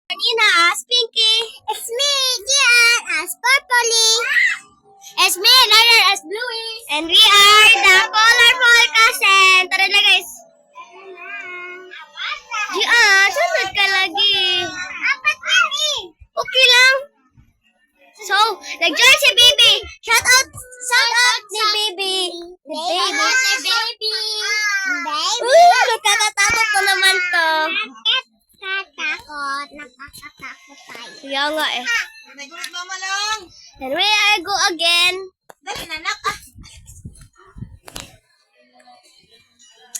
Nina as Pinky. It's me, Gian, as Purpley. It's me, Ryan, as Bluey. And we are the colorful cousin. Tara na guys. Gian, sunod ka lagi. Okay lang. So, nag-join si Baby. Shout out ni Baby. Baby. Nakakatakot ko naman to. Nakakatakot tayo. Kaya nga eh. Nagulat mama lang. Then we are go again. Dali nanak.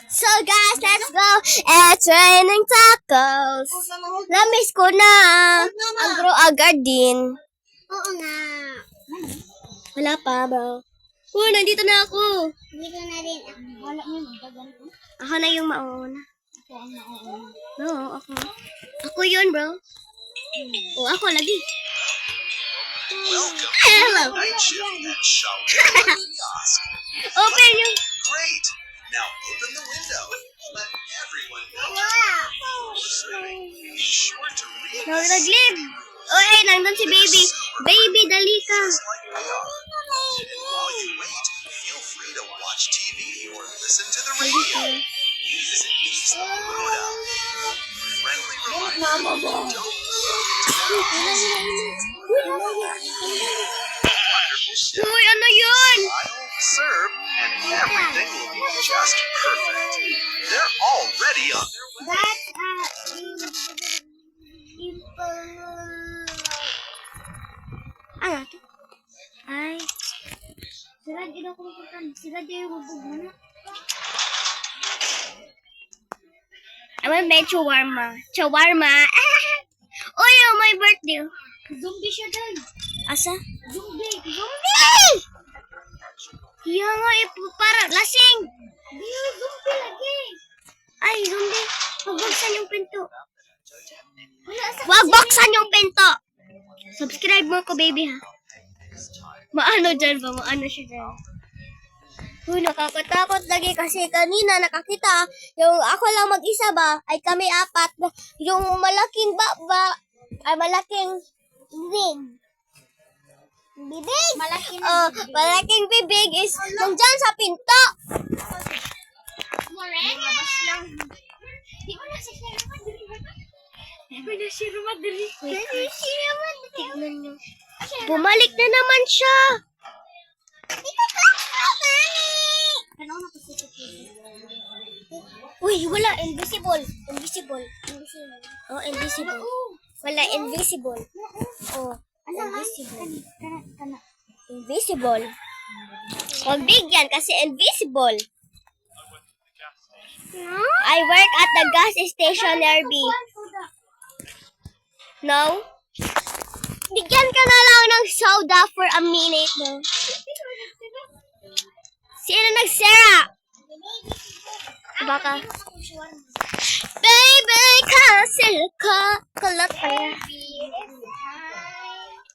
So guys, let's go. It's raining tacos. Namiss ko na. Ang grow agad din. Oo nga. Wala pa, bro. Nandito na ako. Nandito na rin ako. Wala mo yung ako na yung mauna. Ako ang mauna. Oo, ako. Ako yun, bro. Ako lagi. Welcome Hello. to the night shift at Shaolin Kiosk. Open yung... Great. Now open the window. Let everyone know. Be sure to read the Naglib. Ay, nandun si Baby. Baby, dali ka. just like we are. And while you wait, feel free to watch TV or listen to the radio. Music keeps the mood up. Friendly reminder, don't wonderful chef. Uy, ano yun? Smile, serve, and everything will be just perfect. They're already on their way. Ano to? Ay. Sila di na kumukutan. Sila di yung mabugmana. I want make shawarma. Shawarma. Uy, oh, my birthday. Zombie siya dyan. Asa? Zombie. Zombie! Iya nga, para lasing. Zombie lagi. Ay, zombie. Huwag yung pinto. Huwag buksan yung pinto. Subscribe mo ko, baby, ha? Maano dyan ba? Maano siya dyan? Uy, nakakatakot lagi kasi kanina nakakita, yung ako lang mag-isa ba, ay kami apat, yung malaking ay malaking bibig. Malaking bibig is nandyan sa pinto. Labas lang. Di mo na si Shira Madrid. Di mo na si Shira Madrid. Tignan nyo. Bumalik na naman siya. Uy, wala. Invisible. Oh, invisible. Wala, invisible. Oh, invisible. Invisible. Huwag bigyan kasi invisible. I work at the gas station nearby. No? Bigyan ka na lang ng soda for a minute, no? Sino nagsara? Baka. Baby, kasi kalat pala.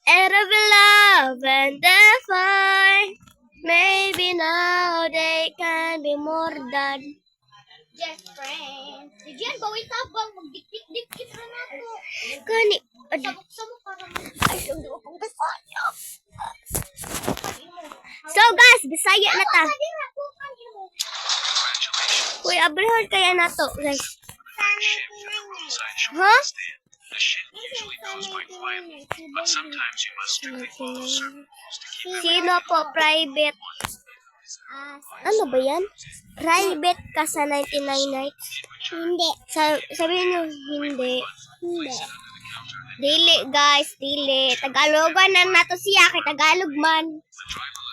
And of love and define. Maybe now they can be more than Just friends. Diyan, bawal tabang. Magdikit-dikit na nato. Kani. Sabok-sabok para So guys, Bisaya na ta. Uy, abrihon kaya na to, guys. Huh? The shift usually goes quite quietly, but sometimes you must strictly follow certain rules to keep Sino po private? Ano ba yan? Private ka sa 99 nights? Hindi. Sabihin nyo, hindi. Hindi. Dili, guys. Dili. Tagalogan na nato siya. Kay Tagalog man.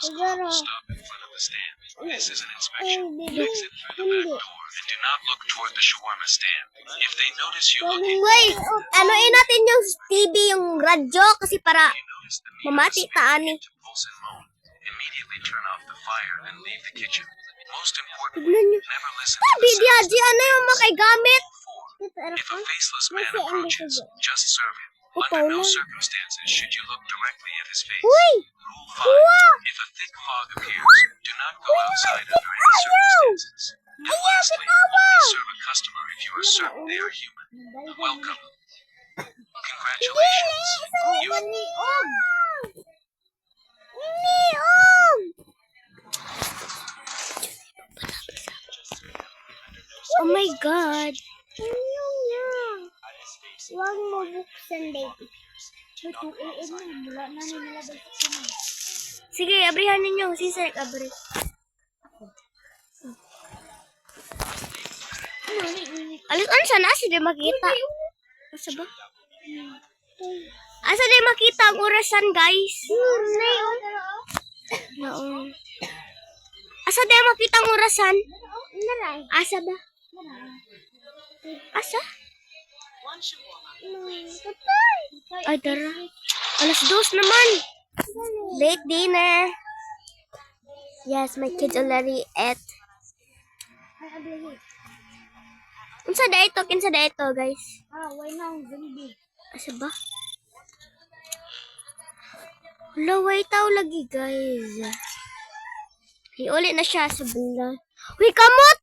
Siguro. stop in front of the stand. This is an inspection. Exit through the back door and do not look toward the shawarma stand. If they notice you looking, Wait, anuin natin yung TV, yung radyo, kasi para notice the meat mamati taani. to pulse and moan. Immediately turn off the fire and leave the kitchen. Most importantly, Tignan nyo. never listen to the Bidyaji, ano yung makaigamit? If a faceless man approaches, just serve him. Ikaw Under no lang. circumstances should you look directly at his face. Uy! Rule 5. Uwa! If a thick fog appears, do not go outside under any circumstances. And lastly, only serve a customer if you are certain they are human. Welcome. Congratulations. You Oh my God. Huwag mo buksan, baby. May 2 AM na. Mula na nilabas ko na. Sige, abrihan ninyo. Si Sir, abri. Alis, ano sana? Asa di makita? Asa ba? Asa di makita ang orasan, guys? Oo. Asa di makita ang orasan? Asa ba? Asa? Ay, tara. Alas 2 naman. Late dinner. Yes, my kids already ate. Kinsa da ito, guys? Why now, zombie? Asa ba? Laway tao lagi, guys. Hiuli na siya sa bula. Uy, kamot!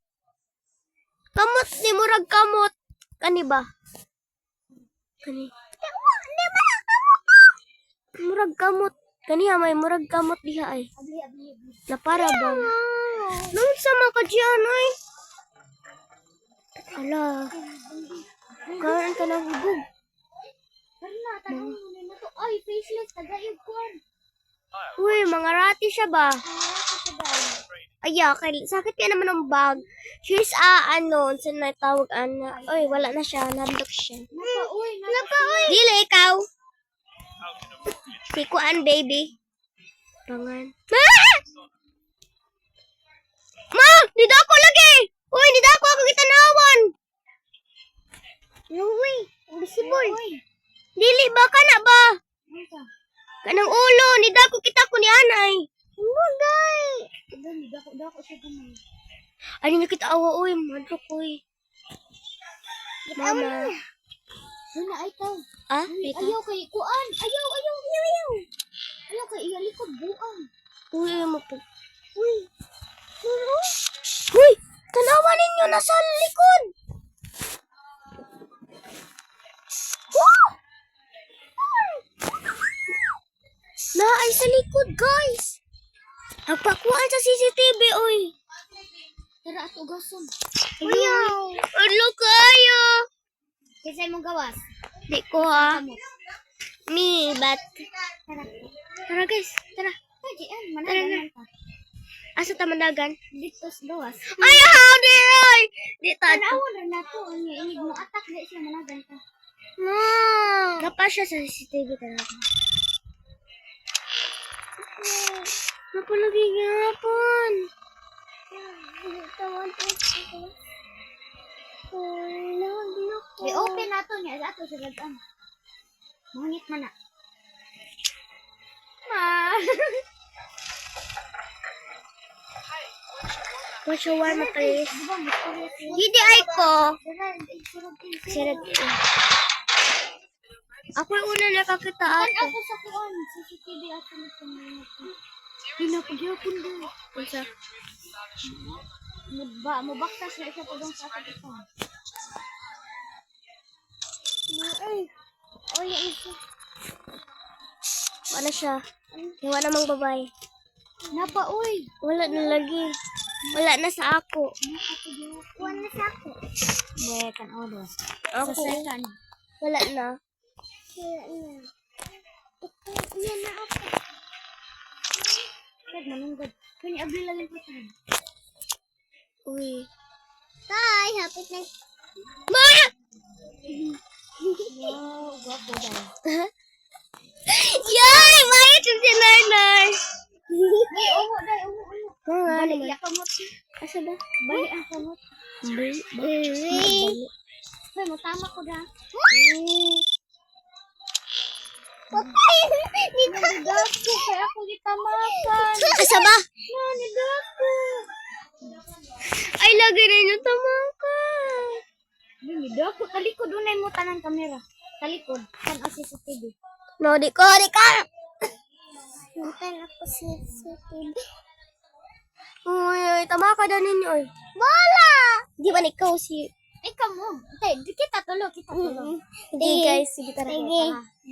Kamot, di murag kamot. Kani ba? Kani. Murag kamot. Kaniya may murag kamot diha ay. Na para bang. Nung sama ka diyan ay. Ala. Karon ka na hubog. Karna, tanong mo na to. Ay, faceless, tagayog ko. Uy, mga rati siya ba? Aya, sakit kaya naman ang bag. She's saan na tawag, Uy, wala na siya. Nandok siya. Napa-uy. Dili, ikaw. Sikuan, baby. Pangan. Ma! Nidako lagi! Uy, nidako ako kitanawan! Uy, visible. Dili ba ka na ba? Kanang ulo, nidako kita ko ni anay. Bagay. Dako siya gamay. Ay, nakita awa, uy. Madrok, uy. Mama. Wala, ay tao. Ito? Ayaw kay kuan. Ayaw. Ayaw kay iyalikod buang. Uy, mapo. Uy. Uy! Tanawa ninyo, nasa likod! Naay sa likod, guys! Nagpakuan sa CCTV, uy! Tara at ugason. Uyaw! Ano kayo? Kisay mong gawas. Di ko, ha? Kamot. Me, but... Tara. Tara, guys. Tara. Ay, Tara na. managan ka. Asa tamandagan? Dito sa gawas. Ay, how dare I! Dito, Tanawan na to. Inig mo atak. Di siya managan ka. Ma! Napa siya sa CCTV talaga. Napalagi gapon. I-open na to niya. Ato sa gagan. Mangit man na. Ma. What's your warm up, please? Diba, mysterious yun? Hindi ay ko. Sirad. Ako yung una nakakita Kan ako. ako sa kuan. CCTV ako na pamilya. Pinapagyapon doon. Unsa? Mubaktas na siya pagong sa akin ito. Ay, isa. Wala siya. Iwan namang babae. Napa, uy. Wala na lagi. Wala na sa ako. Kuan na sa ako. May kan odo. Ako. Sa second. Wala na. Yan na ako. Kaya manunggod. Kanya abli lang yung patan. Uy. Tay, hapit na. Ma! Wow, gwapo daw. Yay! Mayat yung si Narnar. Ay, umo, day, umo. Ano Balik naman? ya kamot. Asa ba? Balik ang kamot. Bali. Ay, matama ko da. Patay! Nagagapo, kaya ako ditamakan. Asa ba? Nagagapo. Ay, lagi rin yung tamaka. Nagagapo. Talikod, unay mo tanang kamera. Talikod. Kan o CCTV. No, di ko. Mutan ako CCTV. Uy, tamaka daw ninyo. Bola! Di ba ikaw si Ikaw mo. Kita tulo. Sige guys, sige tara. Sige.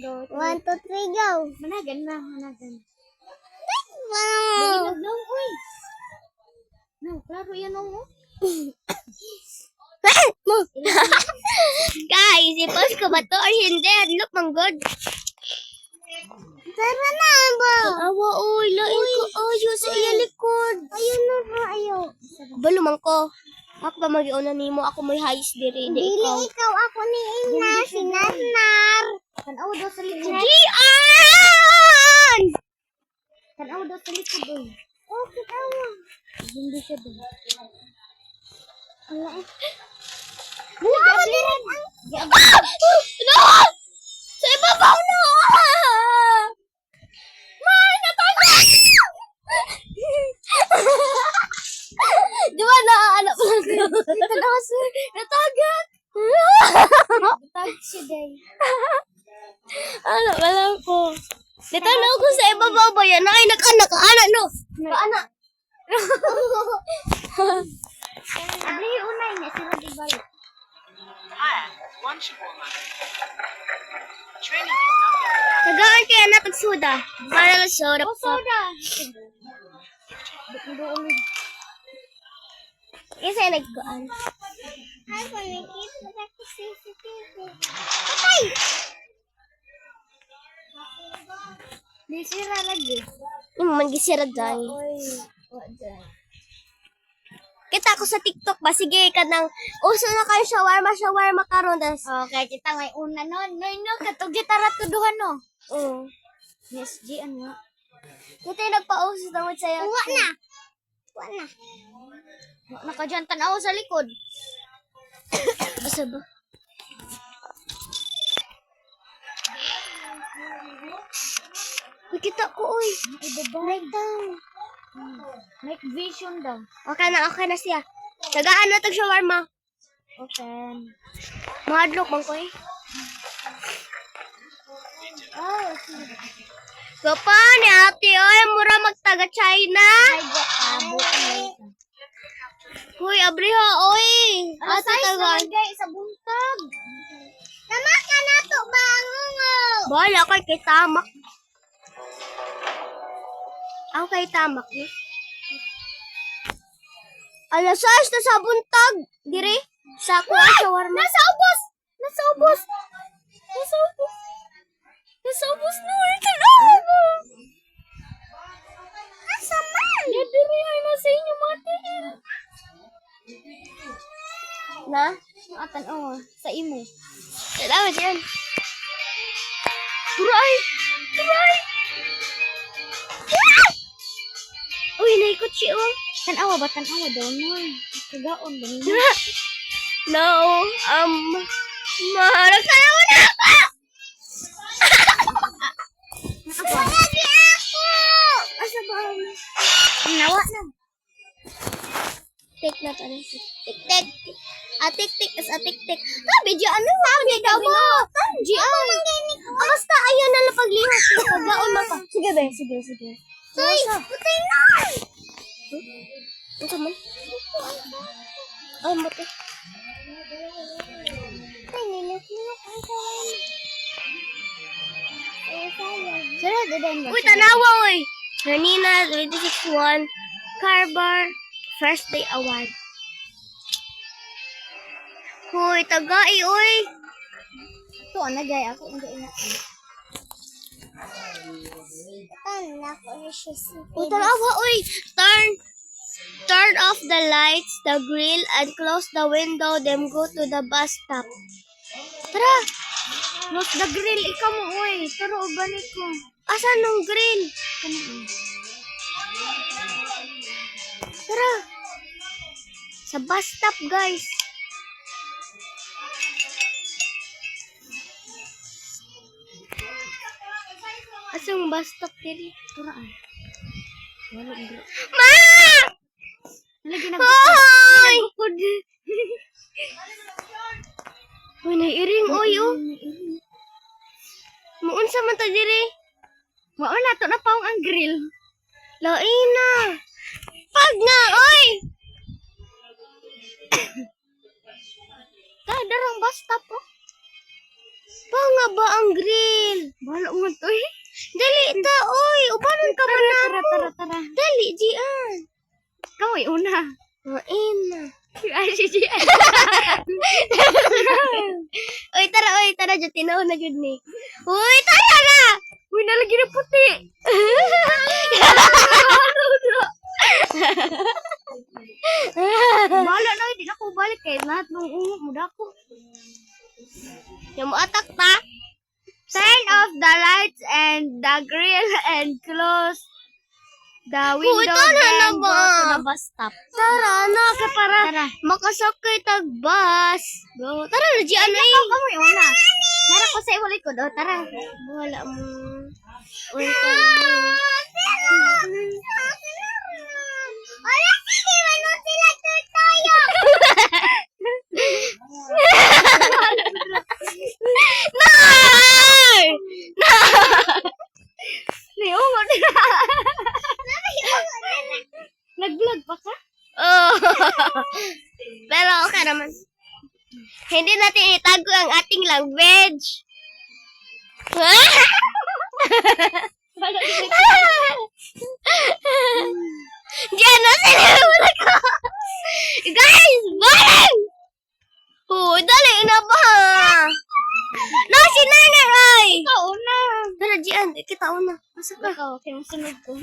1, 2, 3, go. Managan na. Wow. Naglag lang, uy. No, klaro yan mo. Guys, i-post ko ba to or hindi? Hadlok mang good. Tara na ba? Awa, uy. Lain ko. Ayo sa iya likod. Ayun na ba? Ayaw. Balumang ko. Ako ba mag-iuna nimo? Ako may highs diri. Dili ikaw. Ako ni Ina. Si Narnar. Tanaw daw sa likod. Gian! Tanaw daw sa likod, uy. Oh, kitawa. Hindi siya doon. Wala eh. Wala ko diri. No! Sa ibabaw no! May natagak! Di ba naaalap lang ko? Natagak! Tag siya, day. Alam ko. Dito na ako sa ibabaw ba yan? Ay, nag-anak, no? Kaanak. Abli, unay niya sila di balik. Hi, lunchwoman. Training is not gonna Tagaan kaya na tagsuda. Para na soda. Oh, soda. Isa yung nagkuan. Ay, panikit. Bakit CCTV? Patay! Di sira lagi. Yung magisirag dahil. Uy, waday. Kita ko sa TikTok ba? Sige, kanang uso na kayo shawarma karon das. Okay, kita may una nun. No, katog gitara tuduhan, no? Oo. Miss G, ano? Kita yung nagpa-uso na mo sa'yo. Uwa na. Naka dyan, tanaw sa likod. Basta ba? Uy, kita ko, uy. Right down. Make vision daw. Okay na siya. Tagaan na tag shawarma. Okay. Mahadlok bang ko eh. Oh, Gapa ni ate, oy, mura magtaga China. ay, abo. Huy, abriha, oy. Ano Ate size tagaan. naman, guys? Sa buntag. Tamak ka na to, bangungo. Bala kay kay tamak. Ako kay tamak, eh. Alas 6 na sa buntag. Dire, sa kuha shawarma. Nasa ubos na. Ito na. Nasa man? Diri ay nasa inyo, mati. Na? Atan, oh, sa imo. Salamat yan. Turay! Ah! Uy, naikot siya, oh. Tanawa ba? Tanawa daw, no? Kagaon ba niyo? No, maharap ka na muna ako! Lagi ako! Asa ba? Nawa na. Tik na tayo. Tik. Tik. Ah, medyo ano? Sabi ka mo. G.I. Basta ayaw na lang paglihok. Paglaon mo pa. Sige, be. Sige. Ay, putay na! Ano man? Ay, mati. Ay, nilok ang kawan. Sira, dadan ba? Uy, tanawa, uy. Nanina, 26-1. Carbar, first day award. Uy, tagai, uy. Ito, nagay ako. Hindi na. Uy, tanawa, uy. Turn off the lights, the grill, and close the window, then go to the bus stop. Tara! Close the grill. Ikaw mo, uy. Taro, ubanit ko. Asan nung grill? Tara! Sa bus stop, guys. Asang bus stop diri? Turaan. Wala ang grill. Ma! Lagi na. Hoy! Uy, naiiring, oy, oh. Muunsa man ta diri? Wala na. Ito na paong ang grill. Laina. Pag na, oy! Darang basta po. Pa nga ba ang grill? Bala mo to eh. Dali ta, oy. Ubanon ka man na mo. Tara. Dali, Gian. Ikaw ay una. Main na. Ay, si Gian. Oy, tara, dyan. Tinaw na dyan ni. Uy, tara na! Uy, nalagi na puti. Bala na, hindi na ko balik kay lahat nung ungo mo dako. Yung atak ta. Turn off the lights and the grill and close the window. Uy, tara na then go ba? to the bus stop. Tara na, ka para Tara. makasakay tag bus. Go. Tara na, Gian na Ikaw ka mo yung una. Nara ko sa iwalay ko daw. Tara. Wala mo. Uy, tara. Wala, sige, ano sila tayo? Nar! Niyungo na. Nag-vlog pa ka? Oh. Pero okay naman. Hindi natin itago ang ating language. Diyan na sila ko. Guys, balik! Oh, dali na ba? No, si Nanay, ay! Ikaw una. Tara, Gian, kita una. Masa ka? Ikaw, kaya masunod ko.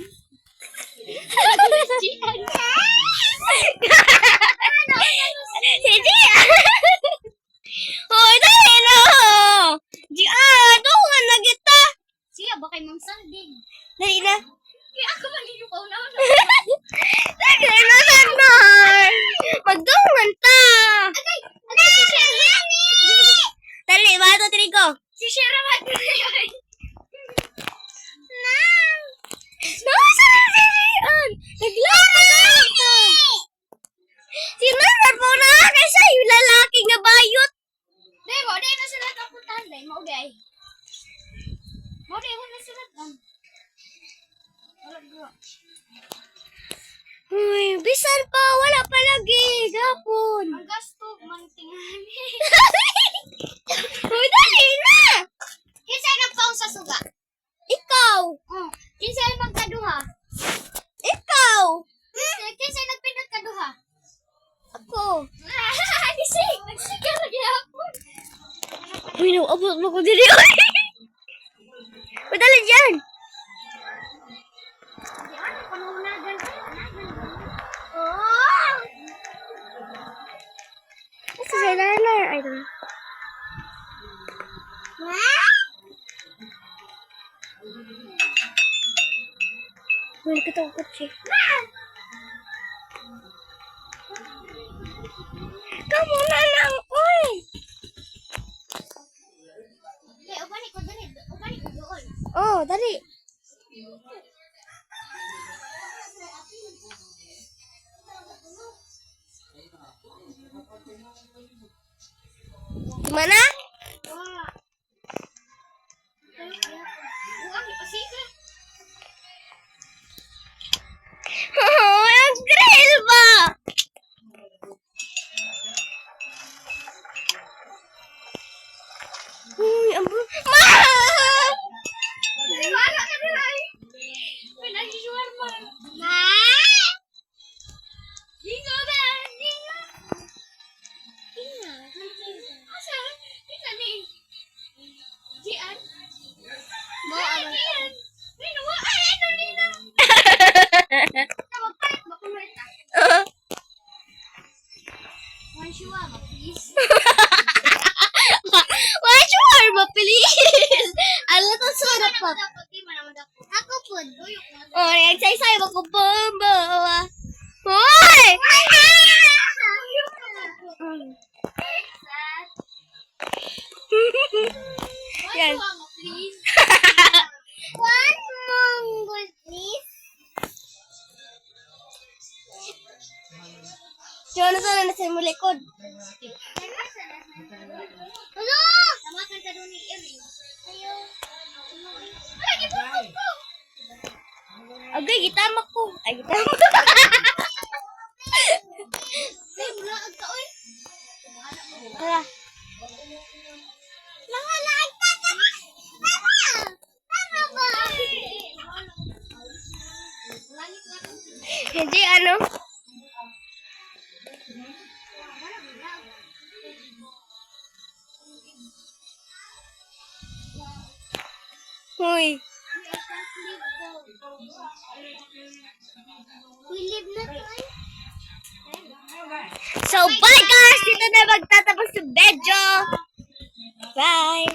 Si Gian! Hoy, dali na! Gian, tungan na kita! Siya, baka yung sanding. Dali na. Kaya ako magiging pa una. Dali na, Nanay! Magdungan ta! Agay, si Shera. Dali, bato, trigo. Si Shera mag-iay. Nasa na si Gian? Naglalakad ka! Si Nanay po na kasi yung lalaki nga bayot. Di mo, di na sila kapuntahan. Di mo, gay. Mo, di mo na sila lang. Wala bro. Uy, bisan pa, wala pa lagi. Gapon. Ang gasto, mantingan. Uy, dali na! Kinsay nagpaong sa suga? Ikaw! Kinsay magkaduha? Ikaw! Kinsay nagpindot kaduha? Ako! Gising! Nagsigar lagi ako. Uy, nauabot mo ko diri. Uy, dali dyan! Di ano, panunagan ka. Oh! Ito si Nanay. I don't know. Uy, nakatakot siya. Kamu na lang, uy! Di, ubani ko dali. Ubani ko doon. Oh, dali. Gimana? Wah. Ubani ko sige. Oh, ang grill ba? Uy, ambo. Ma! Wala ka na ay. Pinag-isuar mo. Ma! Lingo ba? Lingo. Asa? Ika ni. Jian. Mo, Ay, ano? Jian. Lino, ay, ano Lino? Tawag ba kung ito? One shawarma, please. Why sure ba, please? Ano to sarap pa? Ako po. Oh, nag-say-say ba ko bomba? Hoy! Yan. Please. One mango, please. Diyan na sa mo likod. Hello! Tamakan ka doon ni Erin. Ayaw. Ay, ipapag ko! Agay, gitamak ko. Ay, gitamak. Ay, mula ka, oy. Tara. Hindi ano? Uy. We live na tayo. So, bye guys! Dito na magtatapos yung video. Bye!